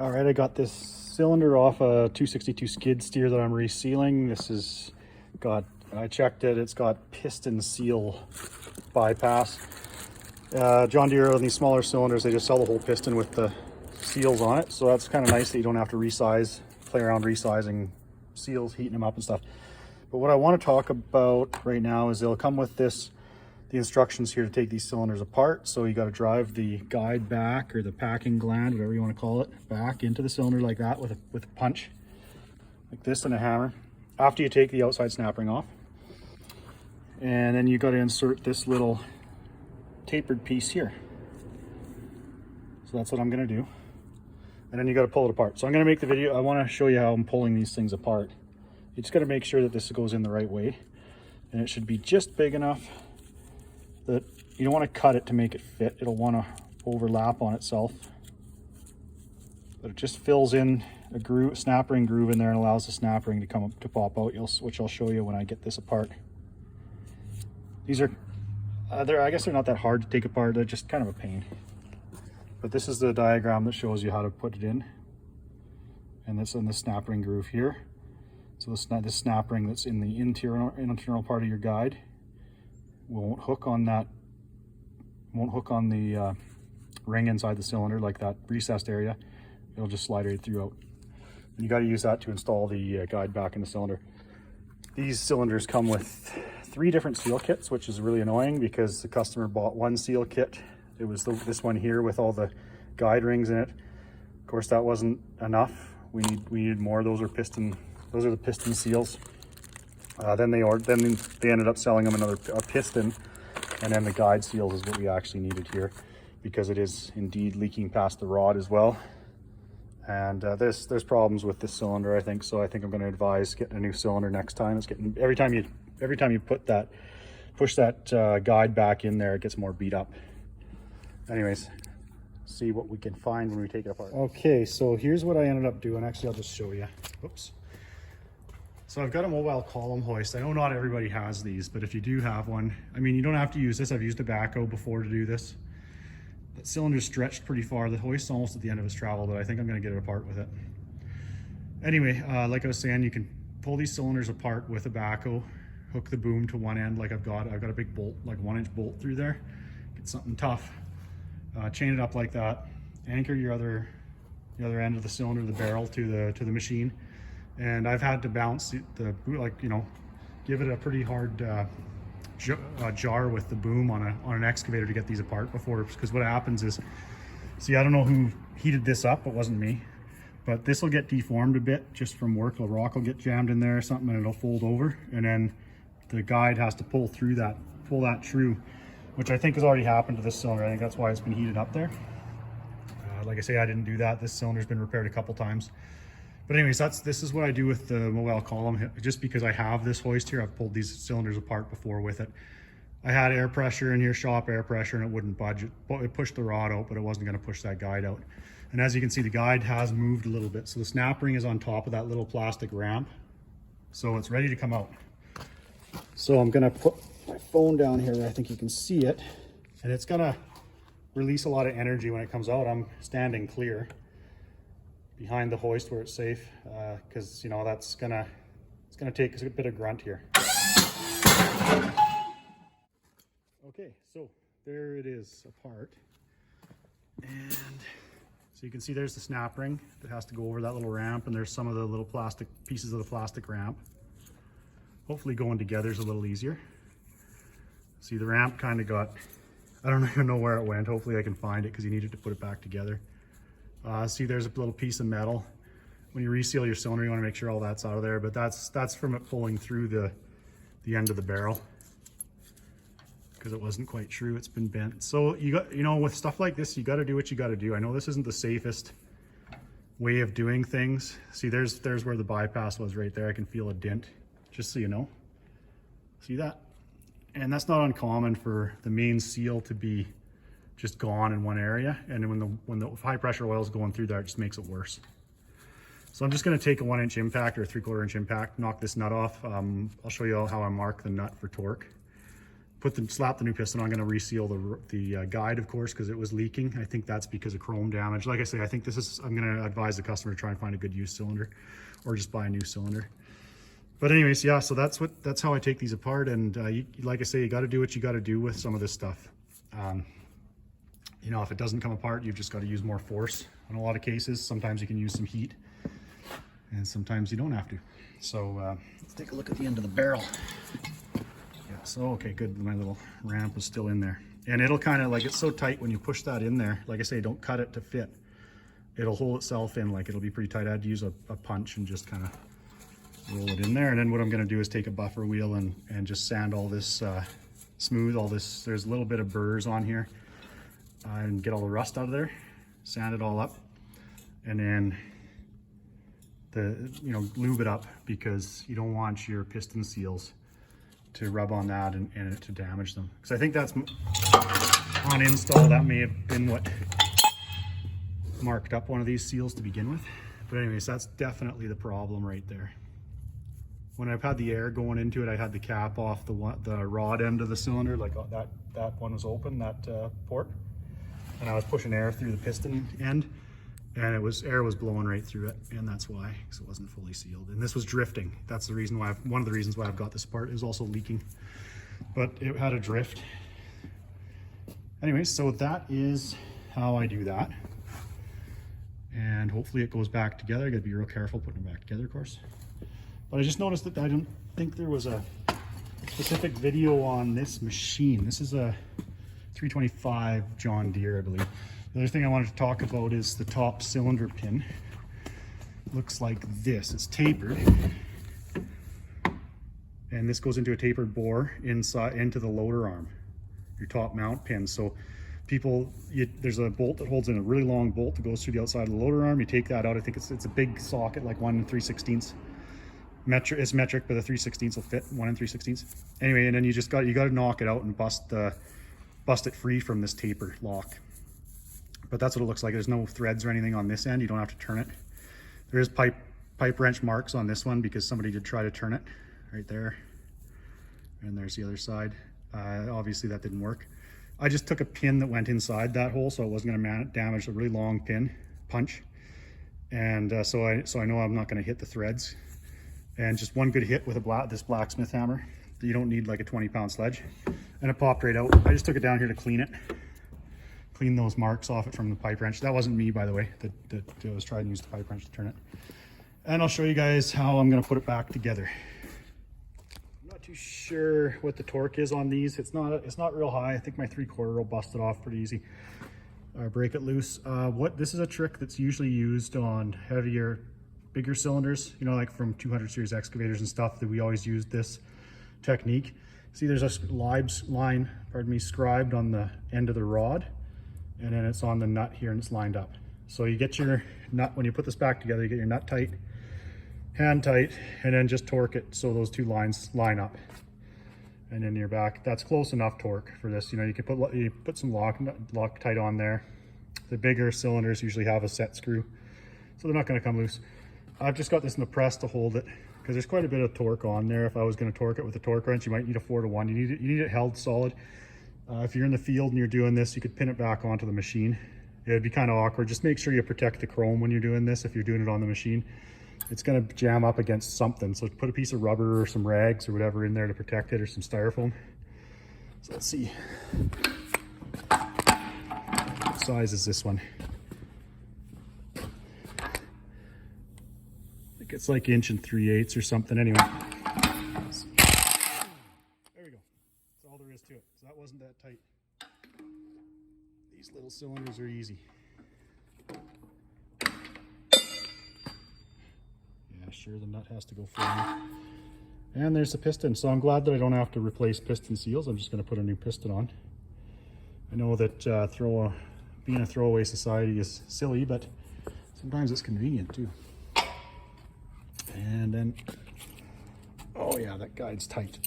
All right, I got this cylinder off a 262 skid steer that I'm resealing. This is got, I checked it, it's got piston seal bypass. John Deere on these smaller cylinders, they just sell the whole piston with the seals on it. So that's kind of nice that you don't have to resize, play around resizing seals, heating them up and stuff. But what I want to talk about right now is they'll come with this, the instructions here to take these cylinders apart. So you got to drive the guide back, or the packing gland, whatever you want to call it, back into the cylinder like that with a punch like this and a hammer after you take the outside snap ring off. And then you got to insert this little tapered piece here. So that's what I'm going to do. And then you got to pull it apart. So I'm going to make the video. I want to show you how I'm pulling these things apart. You just got to make sure that this goes in the right way, and it should be just big enough that you don't want to cut it to make it fit. It'll want to overlap on itself, but it just fills in a groove, snap ring groove in there, and allows the snap ring to come up, to pop out, which I'll show you when I get this apart. These are I guess they're not that hard to take apart, they're just kind of a pain. But this is the diagram that shows you how to put it in, and this in the snap ring groove here. So this snap ring that's in the internal part of your guide won't hook on that, ring inside the cylinder, like that recessed area. It'll just slide right through out. And you got to use that to install the guide back in the cylinder. These cylinders come with 3 different seal kits, which is really annoying because the customer bought one seal kit. It was this one here with all the guide rings in it. Of course, that wasn't enough. We needed more. Those are the piston seals. Then they ended up selling them a piston, and then the guide seals is what we actually needed here, because it is indeed leaking past the rod as well. And there's problems with this cylinder, I think. So I think I'm going to advise getting a new cylinder next time. It's getting, every time you push that guide back in there, it gets more beat up. Anyways, see what we can find when we take it apart. Okay, so here's what I ended up doing. Actually, I'll just show you. Oops. So I've got a mobile column hoist. I know not everybody has these, but if you do have one, I mean, you don't have to use this. I've used a backhoe before to do this. That cylinder's stretched pretty far. The hoist's almost at the end of its travel, but I think I'm gonna get it apart with it. Anyway, like I was saying, you can pull these cylinders apart with a backhoe, hook the boom to one end like I've got a big bolt, like 1-inch bolt through there. Get something tough, chain it up like that, anchor the other end of the cylinder, the barrel, to the machine. And I've had to bounce the give it a pretty hard jar with the boom on an excavator to get these apart before, because what happens is, see, I don't know who heated this up, it wasn't me, but this will get deformed a bit just from work. A rock will get jammed in there or something, and it'll fold over, and then the guide has to pull that through, which I think has already happened to this cylinder. I think that's why it's been heated up there. Like I say, I didn't do that. This cylinder's been repaired a couple times. But anyways, this is what I do with the mobile column. Just because I have this hoist here, I've pulled these cylinders apart before with it. I had air pressure in here, shop air pressure, and it wouldn't budge. It pushed the rod out, but it wasn't going to push that guide out. And as you can see, the guide has moved a little bit. So the snap ring is on top of that little plastic ramp. So it's ready to come out. So I'm going to put my phone down here where I think you can see it. And it's going to release a lot of energy when it comes out. I'm standing clear behind the hoist where it's safe, because it's gonna take a bit of grunt here. Okay, so there it is apart, and so you can see there's the snap ring that has to go over that little ramp, and there's some of the little plastic pieces of the plastic ramp. Hopefully going together is a little easier. See, the ramp kind of got, I don't even know where it went. Hopefully I can find it, because you needed to put it back together. See, there's a little piece of metal. When you reseal your cylinder, you want to make sure all that's out of there, but that's from it pulling through the end of the barrel, because it wasn't quite true. It's been bent. So with stuff like this, you got to do what you got to do. I know this isn't the safest way of doing things. See, there's where the bypass was right there. I can feel a dent, just so you know. See that? And that's not uncommon for the main seal to be just gone in one area, and when the high pressure oil is going through there, it just makes it worse. So I'm just going to take a 1-inch impact or a 3/4 inch impact, knock this nut off. I'll show you how I mark the nut for torque. slap the new piston on. I'm going to reseal the guide, of course, because it was leaking. I think that's because of chrome damage. Like I say, I think I'm going to advise the customer to try and find a good used cylinder, or just buy a new cylinder. But anyways, yeah, so that's how I take these apart. And like I say, you got to do what you got to do with some of this stuff. You know, if it doesn't come apart, you've just got to use more force in a lot of cases. Sometimes you can use some heat, and sometimes you don't have to. So let's take a look at the end of the barrel. Yeah, so okay, good. My little ramp is still in there. And it'll kind of, like, it's so tight when you push that in there. Like I say, don't cut it to fit. It'll hold itself in, like it'll be pretty tight. I had to use a punch and just kind of roll it in there. And then what I'm going to do is take a buffer wheel and just sand all this, smooth all this. There's a little bit of burrs on here, and get all the rust out of there, sand it all up, and then lube it up, because you don't want your piston seals to rub on that and it to damage them. Because I think that's on install, that may have been what marked up one of these seals to begin with. But anyways, that's definitely the problem right there. When I've had the air going into it, I had the cap off the rod end of the cylinder, like that one was open, that port, and I was pushing air through the piston end, and air was blowing right through it, and that's why, because it wasn't fully sealed. And this was drifting. That's the reason why one of the reasons why I've got this apart. It was also leaking, but it had a drift. Anyways, so that is how I do that, and hopefully it goes back together. I gotta be real careful putting it back together, of course. But I just noticed that I don't think there was a specific video on this machine. This is a 325 John Deere, I believe. The other thing I wanted to talk about is the top cylinder pin. Looks like this. It's tapered, and this goes into a tapered bore inside into the loader arm, your top mount pin. So there's a bolt that holds in a really long bolt that goes through the outside of the loader arm. You take that out. I think it's a big socket, like 1 3/16. It's metric, but the 3/16 will fit 1 3/16. Anyway, and then you got to knock it out and bust it free from this taper lock. But that's what it looks like. There's no threads or anything on this end. You don't have to turn it. There is pipe wrench marks on this one because somebody did try to turn it right there. And there's the other side. Obviously that didn't work. I just took a pin that went inside that hole, so it wasn't going to damage the really long punch. And so I know I'm not going to hit the threads. And just one good hit with this blacksmith hammer. You don't need like a 20-pound sledge. And it popped right out. I just took it down here to clean it. Clean those marks off it from the pipe wrench. That wasn't me, by the way, that was trying to use the pipe wrench to turn it. And I'll show you guys how I'm going to put it back together. I'm not too sure what the torque is on these. It's not real high. I think my 3/4 will bust it off pretty easy. Break it loose. This is a trick that's usually used on heavier, bigger cylinders, you know, like from 200 series excavators and stuff, that we always use this technique. See, there's a line, scribed on the end of the rod, and then it's on the nut here and it's lined up. So you get your nut, when you put this back together, you get your nut tight, hand tight, and then just torque it so those two lines line up. And then you're back. That's close enough torque for this. You know, you can put some Loctite on there. The bigger cylinders usually have a set screw, so they're not going to come loose. I've just got this in the press to hold it, because there's quite a bit of torque on there. If I was going to torque it with a torque wrench, you might need a 4-to-1. You need it held solid. If you're in the field and you're doing this, you could pin it back onto the machine. It'd be kind of awkward. Just make sure you protect the chrome when you're doing this. If you're doing it on the machine, it's going to jam up against something. So put a piece of rubber or some rags or whatever in there to protect it, or some styrofoam. So let's see. What size is this one? I think it's like 1 3/8 or something. Anyway. There we go. That's all there is to it. So that wasn't that tight. These little cylinders are easy. Yeah, sure, the nut has to go forward. And there's the piston. So I'm glad that I don't have to replace piston seals. I'm just going to put a new piston on. I know that being a throwaway society is silly, but sometimes it's convenient too. And then, oh yeah, that guide's tight.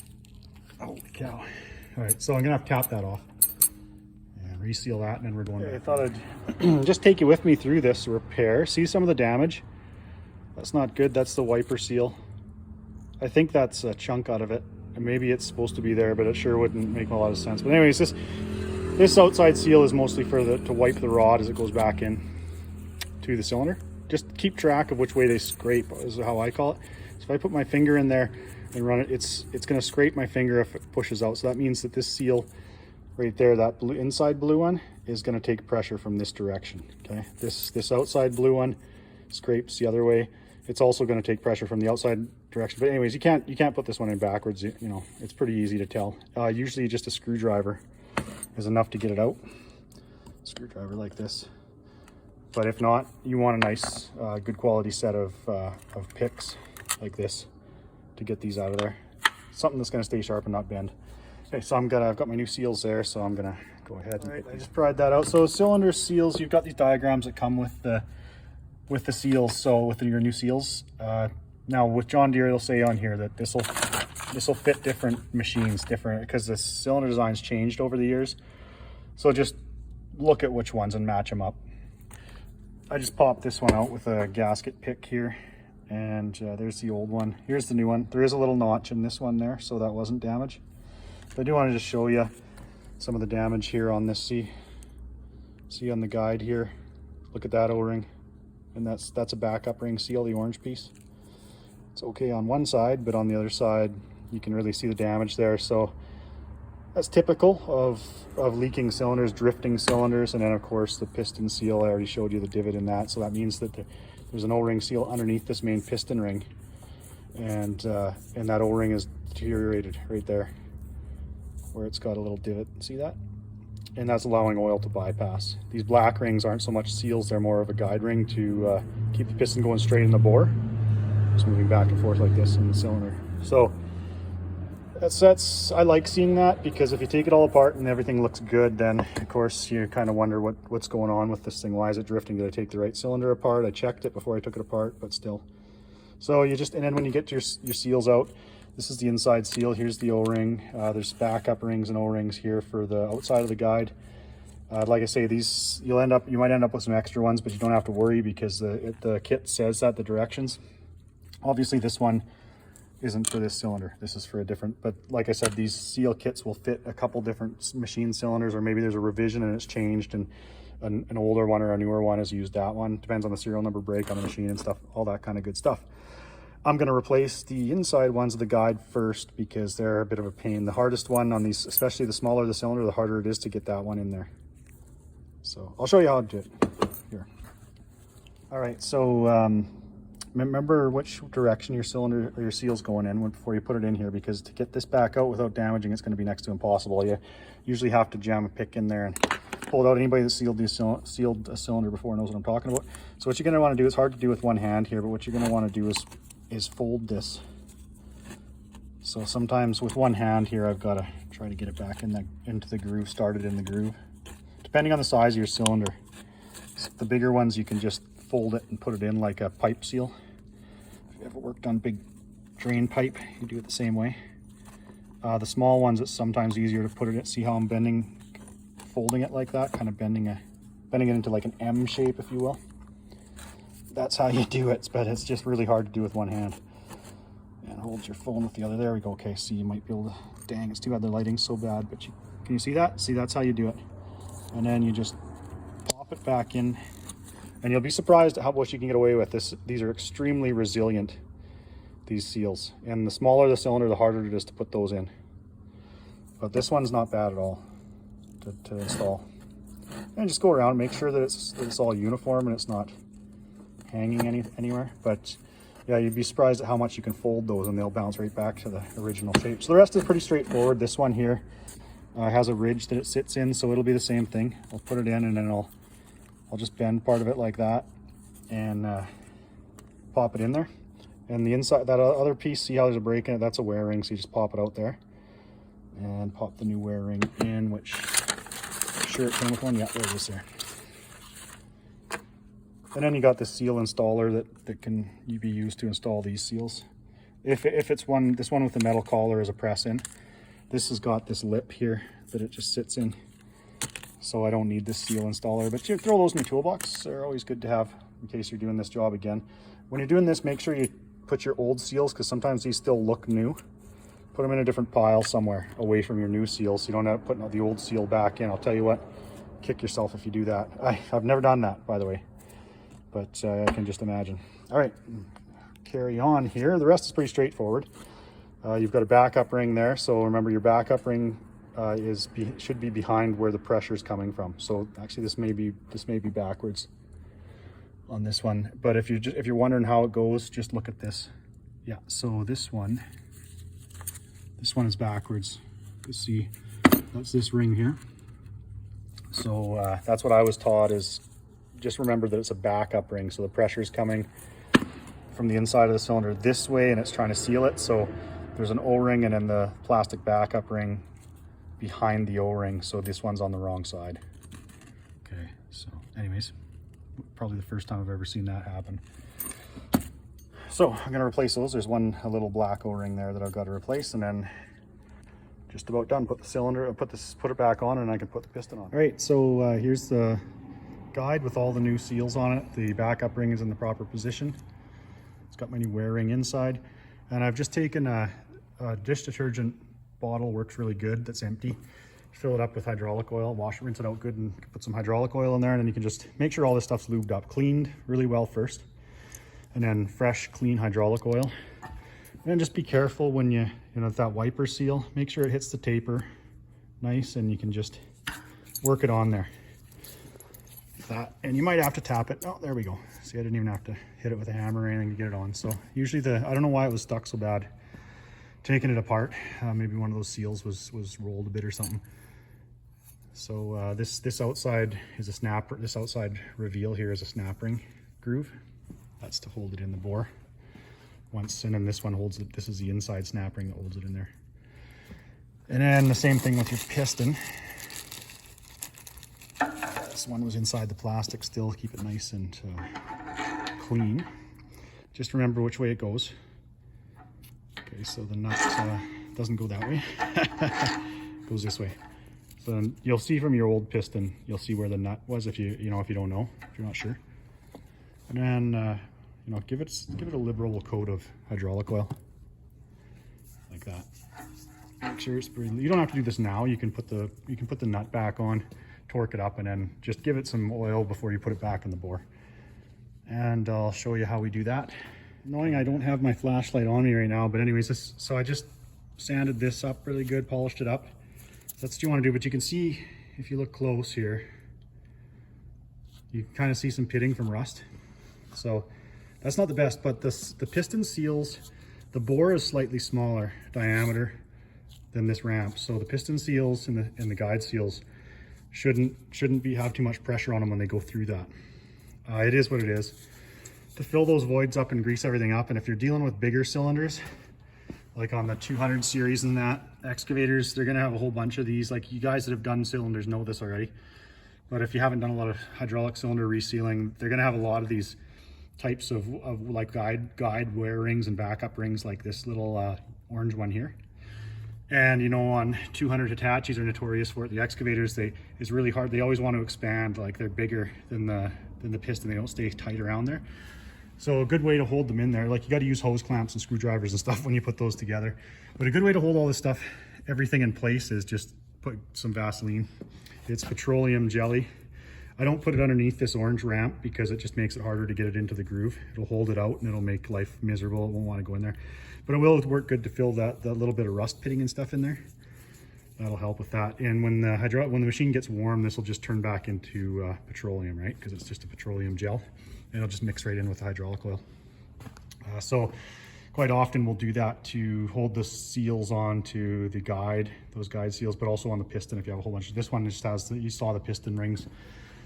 Holy cow. All right, so I'm gonna have to tap that off and reseal that, and then we're going back. I thought I'd just take you with me through this repair. See some of the damage? That's not good. That's the wiper seal. I think that's a chunk out of it. And maybe it's supposed to be there, but it sure wouldn't make a lot of sense. But anyways, this outside seal is mostly for to wipe the rod as it goes back in to the cylinder. Just keep track of which way they scrape is how I call it. So if I put my finger in there and run it, it's going to scrape my finger if it pushes out. So that means that this seal right there, that blue inside blue one, is going to take pressure from this direction. Okay, this outside blue one scrapes the other way. It's also going to take pressure from the outside direction. But anyways, you can't put this one in backwards. You know, it's pretty easy to tell. Usually just a screwdriver is enough to get it out. Screwdriver like this. But if not, you want a nice, good quality set of picks like this to get these out of there. Something that's going to stay sharp and not bend. Okay, so I've got my new seals there, so I'm gonna go ahead. All right, I just pried that out. So cylinder seals, you've got these diagrams that come with the seals. So with your new seals, now with John Deere, they'll say on here that this will fit different machines, because the cylinder design's changed over the years. So just look at which ones and match them up. I just popped this one out with a gasket pick here, and there's the old one. Here's the new one. There is a little notch in this one there, so that wasn't damaged. But I do want to just show you some of the damage here on this. See on the guide here, look at that O-ring, and that's a backup ring seal, the orange piece. It's okay on one side, but on the other side you can really see the damage there. So that's typical of leaking cylinders, drifting cylinders. And then of course the piston seal, I already showed you the divot in that. So that means that there's an O-ring seal underneath this main piston ring, and that O-ring is deteriorated right there, where it's got a little divot. See that? And that's allowing oil to bypass. These black rings aren't so much seals, they're more of a guide ring to keep the piston going straight in the bore. Just moving back and forth like this in the cylinder. So I like seeing that, because if you take it all apart and everything looks good, then of course you kind of wonder what's going on with this thing. Why is it drifting? Did I take the right cylinder apart? I checked it before I took it apart, but still. So and then when you get your seals out, this is the inside seal. Here's the O-ring. There's backup rings and O-rings here for the outside of the guide. Like I say, these you might end up with some extra ones, but you don't have to worry, because the kit says that, the directions. Obviously this one isn't for this cylinder. This is for a different, but like I said, these seal kits will fit a couple different machine cylinders, or maybe there's a revision and it's changed, and an older one or a newer one has used that one. Depends on the serial number break on the machine and stuff, all that kind of good stuff. I'm going to replace the inside ones of the guide first, because they're a bit of a pain. The hardest one on these, especially the smaller the cylinder, the harder it is to get that one in there. So I'll show you how to do it here. All right, so remember which direction your cylinder or your seal's going in before you put it in here, because to get this back out without damaging, it's going to be next to impossible. You usually have to jam a pick in there and pull it out. Anybody that sealed a cylinder before knows what I'm talking about. So what you're going to want to do, it's hard to do with one hand here, but what you're going to want to do is fold this. So sometimes with one hand here, I've got to try to get it back into the groove, started in the groove, depending on the size of your cylinder. So the bigger ones, you can just fold it and put it in like a pipe seal. If you ever worked on big drain pipe, you do it the same way. The small ones, it's sometimes easier to put it in. See how I'm folding it like that, kind of bending it into like an M shape, if you will. That's how you do it, but it's just really hard to do with one hand. And hold your phone with the other. There we go. Okay, see, you might be able to, dang, it's too bad the lighting's so bad, but can you see that? See, that's how you do it. And then you just pop it back in, and you'll be surprised at how much you can get away with. These are extremely resilient, these seals. And the smaller the cylinder, the harder it is to put those in. But this one's not bad at all to install. And just go around and make sure that it's all uniform and it's not hanging anywhere. But yeah, you'd be surprised at how much you can fold those and they'll bounce right back to the original shape. So the rest is pretty straightforward. This one here has a ridge that it sits in, so it'll be the same thing. I'll put it in, and then I'll just bend part of it like that and pop it in there. And the inside, that other piece, see how there's a break in it? That's a wear ring, so you just pop it out there and pop the new wear ring in, which I'm sure it came with one. Yeah, there it is there. And then you got the seal installer that can be used to install these seals. If it's this one with the metal collar is a press in. This has got this lip here that it just sits in. So I don't need this seal installer, but you throw those in your toolbox. They're always good to have in case you're doing this job again. When you're doing this, make sure you put your old seals, because sometimes these still look new. put them in a different pile somewhere away from your new seal so you don't end up putting the old seal back in. I'll tell you what, kick yourself if you do that. I've never done that, by the way, but I can just imagine. All right, carry on here. The rest is pretty straightforward. You've got a backup ring there, so remember your backup ring should be behind where the pressure is coming from. So actually this may be backwards on this one, but if you're wondering how it goes, just look at this. Yeah, so this one is backwards. You see, that's this ring here. So that's what I was taught, is just remember that it's a backup ring. So the pressure is coming from the inside of the cylinder this way and it's trying to seal it. So there's an O-ring and then the plastic backup ring behind the O-ring. So this one's on the wrong side. Okay, so anyways, probably the first time I've ever seen that happen. So I'm gonna replace those. There's a little black O-ring there that I've got to replace, and then just about done. Put the cylinder, put it back on, and I can put the piston on. All right, so here's the guide with all the new seals on it. The backup ring is in the proper position. It's got my new wear ring inside, and I've just taken a dish detergent bottle, works really good, that's empty. Fill it up with hydraulic oil, rinse it out good, and put some hydraulic oil in there, and then you can just make sure all this stuff's lubed up, cleaned really well first, and then fresh, clean hydraulic oil. And just be careful when you know, that wiper seal, make sure it hits the taper nice, and you can just work it on there. Like that, and you might have to tap it. Oh, there we go. See, I didn't even have to hit it with a hammer or anything to get it on. So usually I don't know why it was stuck so bad. Taking it apart, maybe one of those seals was rolled a bit or something. So this outside is a snap. This outside reveal here is a snap ring groove. That's to hold it in the bore. And then this one holds it. This is the inside snap ring that holds it in there. And then the same thing with your piston. This one was inside the plastic still. Keep it nice and clean. Just remember which way it goes. Okay, so the nut doesn't go that way. It goes this way. So then you'll see from your old piston, you'll see where the nut was if you don't know, if you're not sure. And then give it a liberal coat of hydraulic oil, like that. Make sure it's pretty. You don't have to do this now. You can put the nut back on, torque it up, and then just give it some oil before you put it back in the bore. And I'll show you how we do that. Knowing I don't have my flashlight on me right now, but anyways, so I just sanded this up really good, polished it up. That's what you want to do, but you can see if you look close here, you kind of see some pitting from rust. So that's not the best, but the piston seals, the bore is slightly smaller diameter than this ramp. So the piston seals and the guide seals shouldn't have too much pressure on them when they go through that. It is what it is. To fill those voids up and grease everything up, and if you're dealing with bigger cylinders, like on the 200 series and that, excavators, they're gonna have a whole bunch of these. Like you guys that have done cylinders know this already. But if you haven't done a lot of hydraulic cylinder resealing, they're gonna have a lot of these types of like guide wear rings and backup rings, like this little orange one here. And on 200 Hitachis are notorious for it. The excavators, it's really hard. They always want to expand, like they're bigger than the piston. They don't stay tight around there. So a good way to hold them in there, like you got to use hose clamps and screwdrivers and stuff when you put those together. But a good way to hold all this stuff, everything in place, is just put some Vaseline. It's petroleum jelly. I don't put it underneath this orange ramp because it just makes it harder to get it into the groove. It'll hold it out and it'll make life miserable. It won't want to go in there. But it will work good to fill that little bit of rust pitting and stuff in there. That'll help with that. And when the machine gets warm, this will just turn back into petroleum, right? Because it's just a petroleum gel. And it'll just mix right in with the hydraulic oil. So quite often we'll do that to hold the seals onto the guide, those guide seals, but also on the piston if you have a whole bunch. This one just has, you saw the piston rings.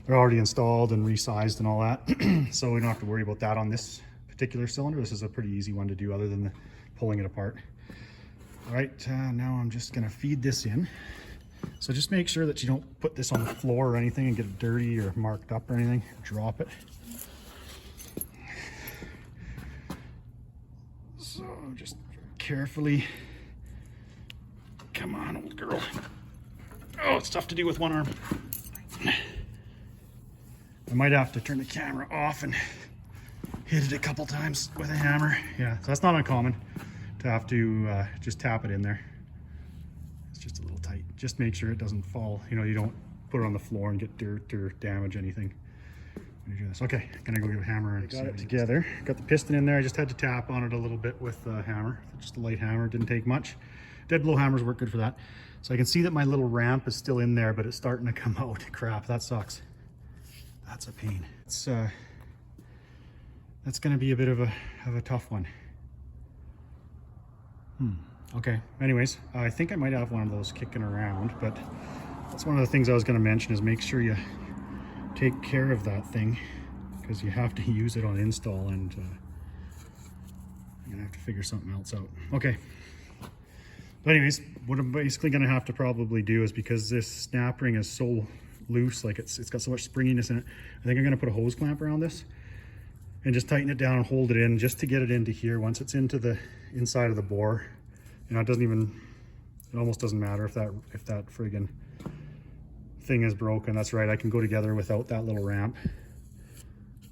They're already installed and resized and all that. So we don't have to worry about that on this particular cylinder. This is a pretty easy one to do other than pulling it apart. All right, now I'm just gonna feed this in. So just make sure that you don't put this on the floor or anything and get it dirty or marked up or anything. Drop it. So just carefully. Come on, old girl. Oh, it's tough to do with one arm. I might have to turn the camera off and hit it a couple times with a hammer. Yeah, so that's not uncommon to to have to just tap it in there. It's just a little tight. Just make sure it doesn't fall. You know, you don't put it on the floor and get dirt or damage anything when you do this. Okay, gonna go get a hammer and got it together. Got the piston in there. I just had to tap on it a little bit with the hammer. Just a light hammer, didn't take much. Dead blow hammers work good for that. So I can see that my little ramp is still in there, but it's starting to come out. Crap, that sucks. That's a pain. It's that's gonna be a bit of a tough one. Okay, anyways, I think I might have one of those kicking around, but that's one of the things I was gonna mention is make sure you take care of that thing, because you have to use it on install, and I'm gonna have to figure something else out. Okay. But anyways, what I'm basically gonna have to probably do is, because this snap ring is so loose, like it's got so much springiness in it, I think I'm gonna put a hose clamp around this and just tighten it down and hold it in just to get it into here. Once it's into the inside of the bore, you know, it almost doesn't matter if that friggin' thing is broken. That's right, I can go together without that little ramp.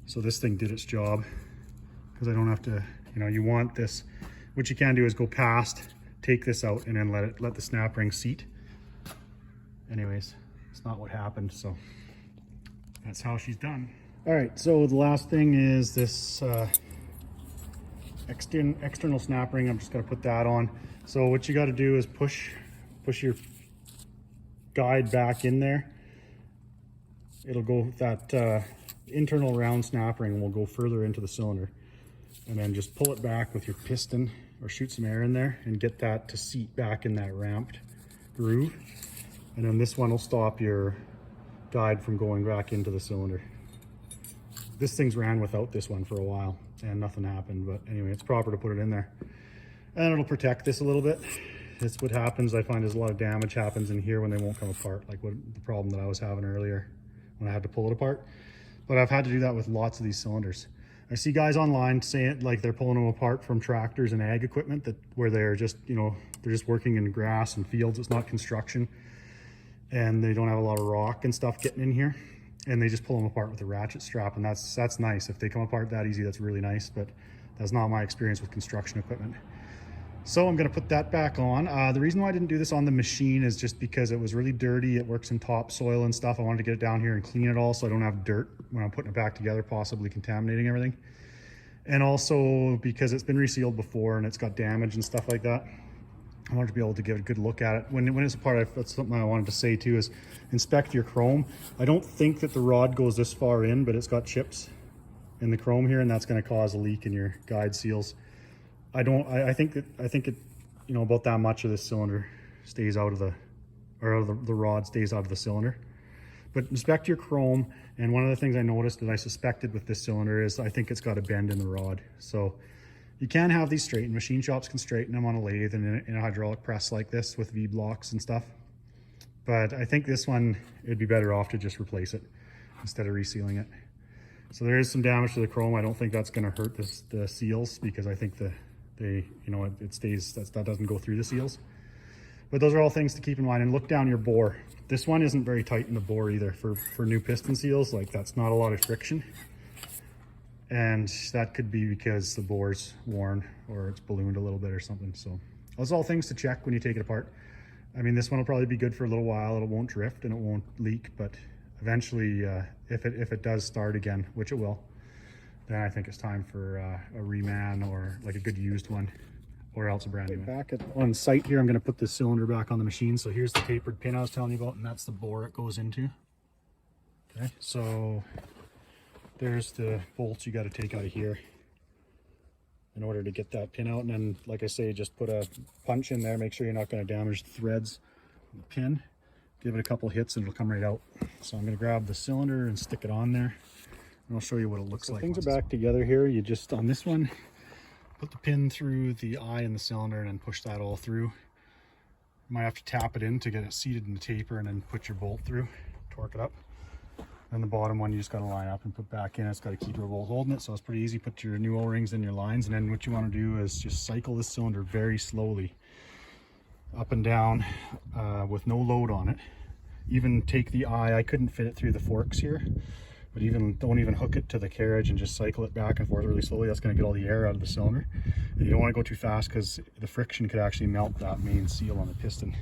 So this thing did its job, because I don't have to, you know, you want this, what you can do is go past, take this out, and then let the snap ring seat. Anyways, it's not what happened, so that's how she's done. All right, so the last thing is this external snap ring. I'm just gonna put that on. So what you gotta do is push your guide back in there. It'll go, that internal round snap ring will go further into the cylinder, and then just pull it back with your piston or shoot some air in there and get that to seat back in that ramped groove. And then this one will stop your guide from going back into the cylinder. This thing's ran without this one for a while and nothing happened, but anyway, it's proper to put it in there. And it'll protect this a little bit. That's what happens. I find is a lot of damage happens in here when they won't come apart, like the problem that I was having earlier when I had to pull it apart. But I've had to do that with lots of these cylinders. I see guys online saying like they're pulling them apart from tractors and ag equipment where they're just, you know, they're just working in grass and fields. It's not construction, and they don't have a lot of rock and stuff getting in here, and they just pull them apart with a ratchet strap, and that's nice. If they come apart that easy, that's really nice, but that's not my experience with construction equipment. So I'm going to put that back on. The reason why I didn't do this on the machine is just because it was really dirty. It works in topsoil and stuff. I wanted to get it down here and clean it all so I don't have dirt when I'm putting it back together, possibly contaminating everything. And also because it's been resealed before and it's got damage and stuff like that. I wanted to be able to get a good look at it. When it's apart, that's something I wanted to say too, is inspect your chrome. I don't think that the rod goes this far in, but it's got chips in the chrome here, and that's going to cause a leak in your guide seals. I think it, you know, about that much of this cylinder stays out of the rod stays out of the cylinder. But inspect your chrome, and one of the things I noticed that I suspected with this cylinder is I think it's got a bend in the rod. So you can have these straightened. Machine shops can straighten them on a lathe and in a hydraulic press like this with V-blocks and stuff. But I think this one, it'd be better off to just replace it instead of resealing it. So there is some damage to the chrome. I don't think that's going to hurt the seals, because I think you know, it stays, that doesn't go through the seals. But those are all things to keep in mind. And look down your bore. This one isn't very tight in the bore either for new piston seals. Like, that's not a lot of friction, and that could be because the bore's worn or it's ballooned a little bit or something. So those are all things to check when you take it apart. I mean, this one will probably be good for a little while. It won't drift and it won't leak, but eventually if it does start again, which it will, then I think it's time for a reman or like a good used one, or else a brand new one. Back on site here, I'm going to put this cylinder back on the machine. So here's the tapered pin I was telling you about, and that's the bore it goes into. Okay, so there's the bolts you got to take out of here in order to get that pin out. And then, like I say, just put a punch in there. Make sure you're not going to damage the threads of the pin. Give it a couple hits and it'll come right out. So I'm going to grab the cylinder and stick it on there, and I'll show you what it looks like. Things are back together here. You just, on this one, put the pin through the eye in the cylinder and then push that all through. You might have to tap it in to get it seated in the taper, and then put your bolt through, torque it up. And the bottom one you just got to line up and put back in. It's got a keeper bolt holding it, so it's pretty easy. Put your new O-rings in your lines, and then what you want to do is just cycle this cylinder very slowly up and down with no load on it. Even take the eye, I couldn't fit it through the forks here, But don't even hook it to the carriage and just cycle it back and forth really slowly. That's going to get all the air out of the cylinder. And you don't want to go too fast because the friction could actually melt that main seal on the piston.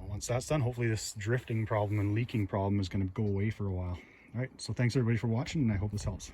Once that's done, hopefully this drifting problem and leaking problem is going to go away for a while. All right, so thanks everybody for watching, and I hope this helps.